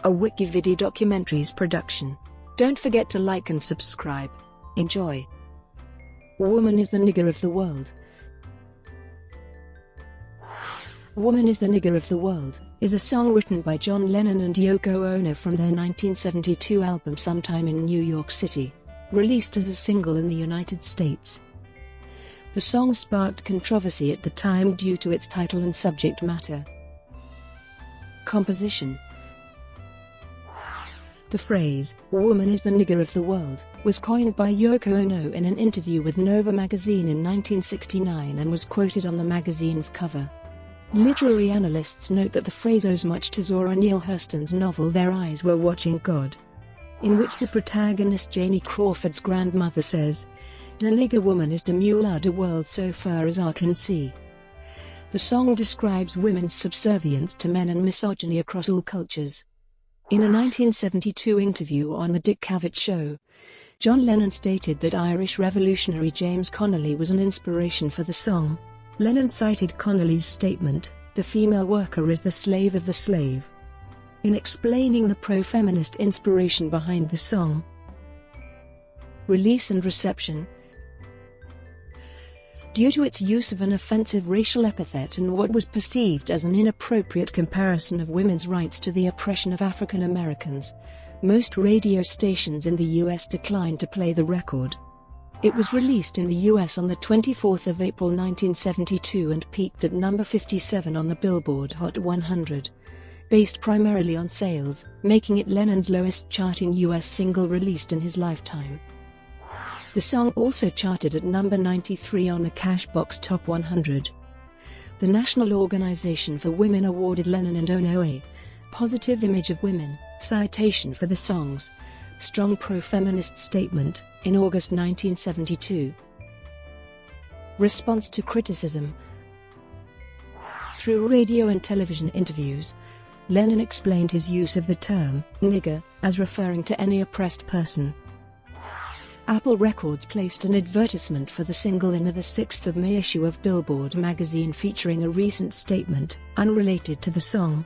a WikiVidi documentaries production. Don't forget to like and subscribe. Enjoy. Woman is the nigger of the world. Woman is the Nigger of the World is a song written by John Lennon and Yoko Ono from their 1972 album Sometime in New York City, released as a single in the United States. The song sparked controversy at the time due to its title and subject matter. Composition. The phrase, "Woman is the nigger of the world," was coined by Yoko Ono in an interview with Nova magazine in 1969 and was quoted on the magazine's cover. Literary analysts note that the phrase owes much to Zora Neale Hurston's novel Their Eyes Were Watching God, in which the protagonist Janie Crawford's grandmother says, "The nigger woman is the mule of the world so far as I can see." The song describes women's subservience to men and misogyny across all cultures. In a 1972 interview on The Dick Cavett Show, John Lennon stated that Irish revolutionary James Connolly was an inspiration for the song. Lennon cited Connolly's statement, "The female worker is the slave of the slave," in explaining the pro-feminist inspiration behind the song. Release and reception. Due to its use of an offensive racial epithet and what was perceived as an inappropriate comparison of women's rights to the oppression of African Americans, most radio stations in the U.S. declined to play the record. It was released in the U.S. on the 24th of April 1972 and peaked at number 57 on the Billboard Hot 100, based primarily on sales, making it Lennon's lowest-charting U.S. single released in his lifetime. The song also charted at number 93 on the Cashbox Top 100. The National Organization for Women awarded Lennon and Ono a positive image of women citation for the song's strong pro-feminist statement in August 1972. Response to criticism. Through radio and television interviews, Lennon explained his use of the term nigger as referring to any oppressed person. Apple Records placed an advertisement for the single in the 6th of May issue of Billboard magazine featuring a recent statement, unrelated to the song,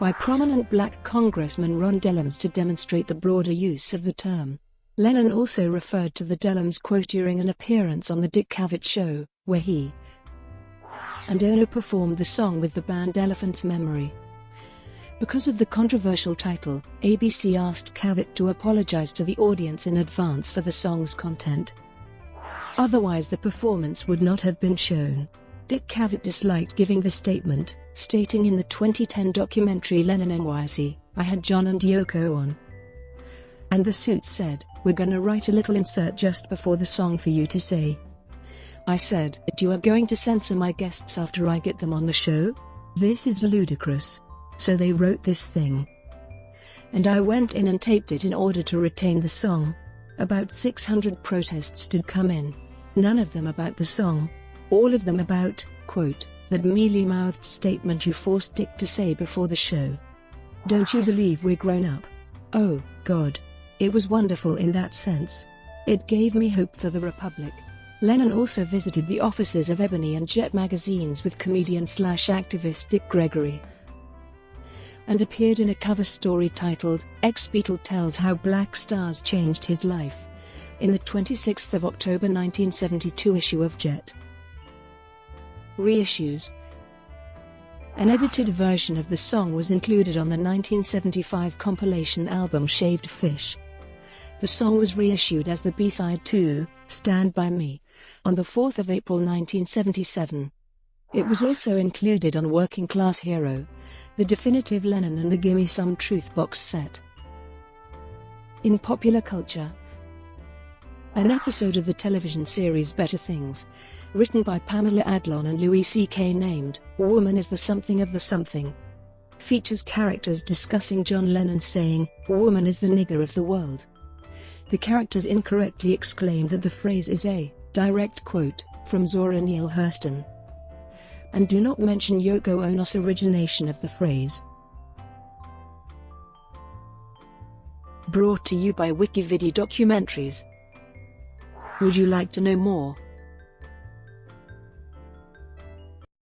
by prominent black Congressman Ron Dellums to demonstrate the broader use of the term. Lennon also referred to the Dellums quote during an appearance on The Dick Cavett Show, where he and Ono performed the song with the band Elephant's Memory. Because of the controversial title, ABC asked Cavett to apologize to the audience in advance for the song's content. Otherwise the performance would not have been shown. Dick Cavett disliked giving the statement, stating in the 2010 documentary Lennon NYC, "I had John and Yoko on. And the suits said, 'We're gonna write a little insert just before the song for you to say.' I said, 'You are going to censor my guests after I get them on the show? This is ludicrous.' So they wrote this thing. And I went in and taped it in order to retain the song. About 600 protests did come in. None of them about the song. All of them about, quote, that mealy-mouthed statement you forced Dick to say before the show. Don't you believe we're grown up? Oh, God. It was wonderful in that sense. It gave me hope for the Republic." Lennon also visited the offices of Ebony and Jet magazines with comedian-slash-activist Dick Gregory, and appeared in a cover story titled, "Ex-Beatle Tells How Black Stars Changed His Life," in the 26th of October 1972 issue of Jet. Reissues. An edited version of the song was included on the 1975 compilation album Shaved Fish. The song was reissued as the B-side to "Stand By Me" on the 4th of April 1977. It was also included on Working Class Hero, the definitive Lennon and the Gimme Some Truth box set. In popular culture, an episode of the television series Better Things, written by Pamela Adlon and Louis C.K. named "Woman is the Something of the Something," features characters discussing John Lennon saying, "Woman is the nigger of the world." The characters incorrectly exclaim that the phrase is a direct quote from Zora Neale Hurston, and do not mention Yoko Ono's origination of the phrase. Brought to you by WikiVidi Documentaries. Would you like to know more?